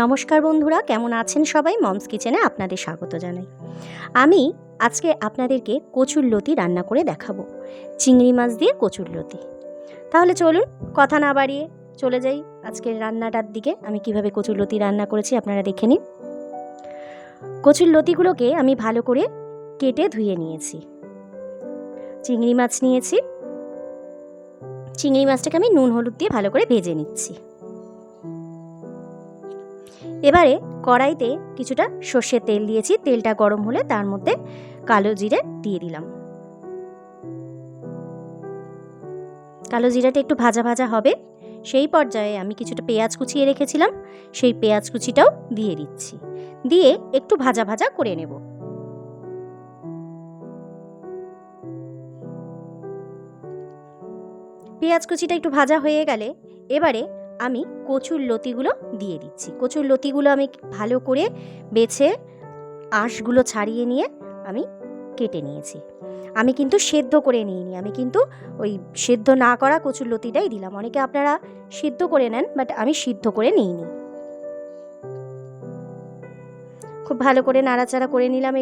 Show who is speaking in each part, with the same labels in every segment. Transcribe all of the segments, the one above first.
Speaker 1: নমস্কার বন্ধুরা, কেমন আছেন সবাই? মমস কিচেনে আপনাদের স্বাগত জানাই। আমি আজকে আপনাদেরকে কচুরলতি রান্না করে দেখাবো, চিংড়ি মাছ দিয়ে কচুরলতি। তাহলে চলুন কথা না বাড়িয়ে চলে যাই আজকের রান্নাটার দিকে। আমি কিভাবে কচুরলতি রান্না করেছি আপনারা দেখে নিন। কচুরলতিগুলোকে আমি ভালো করে কেটে ধুয়ে নিয়েছি। চিংড়ি মাছ নিয়েছি, চিংড়ি মাছটাকে আমি নুন হলুদ দিয়ে ভালো করে ভেজে নিচ্ছি। এবারে কড়াইতে কিছুটা সর্ষের তেল দিয়েছি। তেলটা গরম হলে তার মধ্যে কালো জিরে দিয়ে দিলাম। কালো জিরাটা একটু ভাজা ভাজা হবে, সেই পর্যায়ে আমি কিছুটা পেঁয়াজ কুচিয়ে রেখেছিলাম, সেই পেঁয়াজ কুচিটাও দিয়ে দিচ্ছি। দিয়ে একটু ভাজা ভাজা করে নেব। পেঁয়াজ কুচিটা একটু ভাজা হয়ে গেলে এবারে আমি কচুর লতিগুলো দিয়ে দিচ্ছি। কচুর লতিগুলো আমি ভালো করে বেছে আঁশগুলো ছাড়িয়ে নিয়ে আমি কেটে নিয়েছি। আমি কিন্তু সেদ্ধ করে নিইনি, আমি কিন্তু ওই সেদ্ধ না করা কচুর লতিটাই দিলাম। অনেকে আপনারা সিদ্ধ করে নেন, বাট আমি সিদ্ধ করে নিইনি। খুব ভালো করে নাড়াচাড়া করে নিলাম,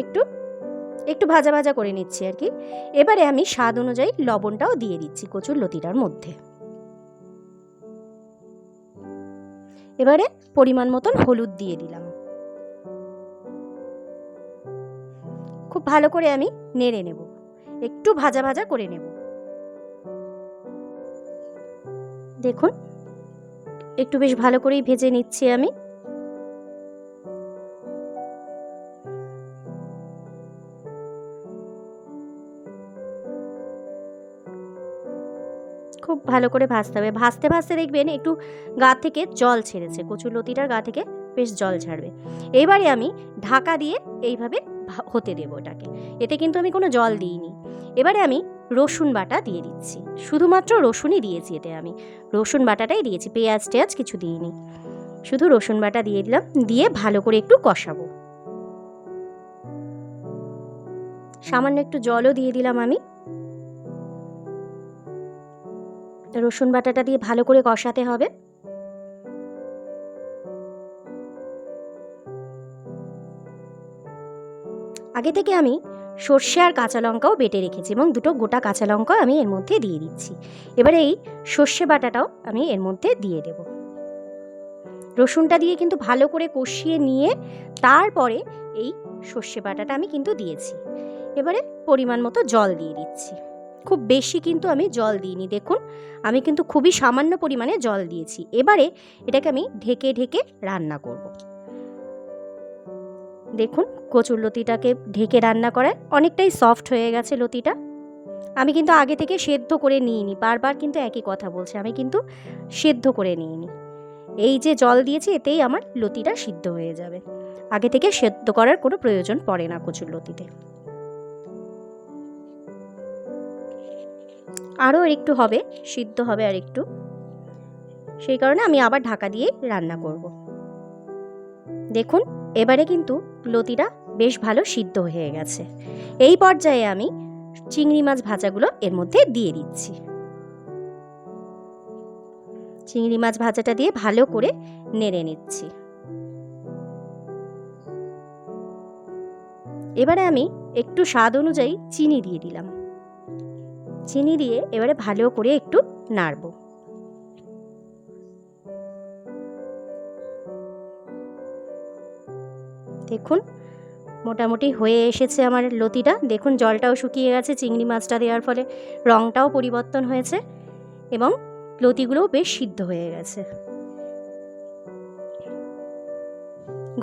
Speaker 1: একটু ভাজা ভাজা করে নিচ্ছি আর কি। এবারে আমি স্বাদ অনুযায়ী লবণটাও দিয়ে দিচ্ছি কচুর লতিটার মধ্যে। এবারে পরিমাণ মতন হলুদ দিয়ে দিলাম। খুব ভালো করে আমি নেড়ে নেব, একটু ভাজা ভাজা করে নেব। দেখুন একটু বেশ ভালো করেই ভেজে নিচ্ছি আমি। খুব ভালো করে ভাজতে হবে। ভাজতে ভাজতে দেখবেন একটু গা থেকে জল ছেড়েছে, কচুর লতিটার গা থেকে বেশ জল ছাড়বে। এবারে আমি ঢাকা দিয়ে এইভাবে হতে দেবো এটাকে। এতে কিন্তু আমি কোনো জল দিইনি। এবারে আমি রসুন বাটা দিয়ে দিচ্ছি, শুধুমাত্র রসুনই দিয়েছি এতে, আমি রসুন বাটাটাই দিয়েছি, পেঁয়াজ টেয়াজ কিছু দিইনি, শুধু রসুন বাটা দিয়ে দিলাম। দিয়ে ভালো করে একটু কষাবো। সামান্য একটু জলও দিয়ে দিলাম আমি। রসুন বাটাটা দিয়ে ভালো করে কষাতে হবে। আগে থেকে আমি সর্ষে আর কাঁচা লঙ্কাও বেটে রেখেছি এবং দুটো গোটা কাঁচা লঙ্কা আমি এর মধ্যে দিয়ে দিচ্ছি। এবারে এই সর্ষে বাটাটাও আমি এর মধ্যে দিয়ে দেব। রসুনটা দিয়ে কিন্তু ভালো করে কষিয়ে নিয়ে তারপরে এই সর্ষে বাটাটা আমি কিন্তু দিয়েছি। এবারে পরিমাণ মতো জল দিয়ে দিচ্ছি। খুব বেশি কিন্তু আমি জল দিইনি, দেখুন আমি কিন্তু খুবই সামান্য পরিমাণে জল দিয়েছি। এবারে এটাকে আমি ঢেকে ঢেকে রান্না করব। দেখুন কচুর লতিটাকে ঢেকে রান্না করায় অনেকটাই সফট হয়ে গেছে লতিটা। আমি কিন্তু আগে থেকে সেদ্ধ করে নিইনি, বারবার কিন্তু একই কথা বলছে, আমি কিন্তু সেদ্ধ করে নিইনি। এই যে জল দিয়েছি এতেই আমার লতিটা সিদ্ধ হয়ে যাবে। আগে থেকে সেদ্ধ করার কোনো প্রয়োজন পড়ে না কচুর লতিতে। আরও একটু হবে, সিদ্ধ হবে আর একটু, সেই কারণে আমি আবার ঢাকা দিয়ে রান্না করব। দেখুন এবারে কিন্তু লতিটা বেশ ভালো সিদ্ধ হয়ে গেছে। এই পর্যায়ে আমি চিংড়ি মাছ ভাজাগুলো এর মধ্যে দিয়ে দিচ্ছি। চিংড়ি মাছ ভাজাটা দিয়ে ভালো করে নেড়ে নিচ্ছি। এবারে আমি একটু স্বাদ অনুযায়ী চিনি দিয়ে দিলাম। চিনি দিয়ে এবারে ভালো করে একটু নাড়ব। দেখুন মোটামুটি হয়ে এসেছে আমার লতিটা। দেখুন জলটাও শুকিয়ে গেছে, চিংড়ি মাছটা দেওয়ার ফলে রঙটাও পরিবর্তন হয়েছে এবং লতিগুলোও বেশ সিদ্ধ হয়ে গেছে।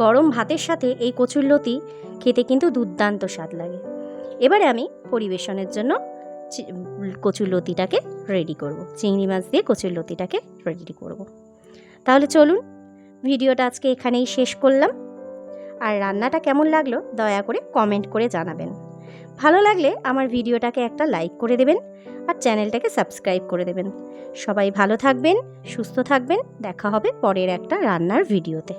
Speaker 1: গরম ভাতের সাথে এই কচুর লতি খেতে কিন্তু দুর্দান্ত স্বাদ লাগে। এবারে আমি পরিবেশনের জন্য কচুর লতিটাকে রেডি করব, চিংড়ি মাছ দিয়ে কচুর লতিটাকে রেডি করব। তাহলে চলুন ভিডিওটা আজকে এখানেই শেষ করলাম। আর রান্নাটা কেমন লাগলো দয়া করে কমেন্ট করে জানাবেন। ভালো লাগলে আমার ভিডিওটাকে একটা লাইক করে দেবেন আর চ্যানেলটাকে সাবস্ক্রাইব করে দেবেন। সবাই ভালো থাকবেন, সুস্থ থাকবেন। দেখা হবে পরের একটা রান্নার ভিডিওতে।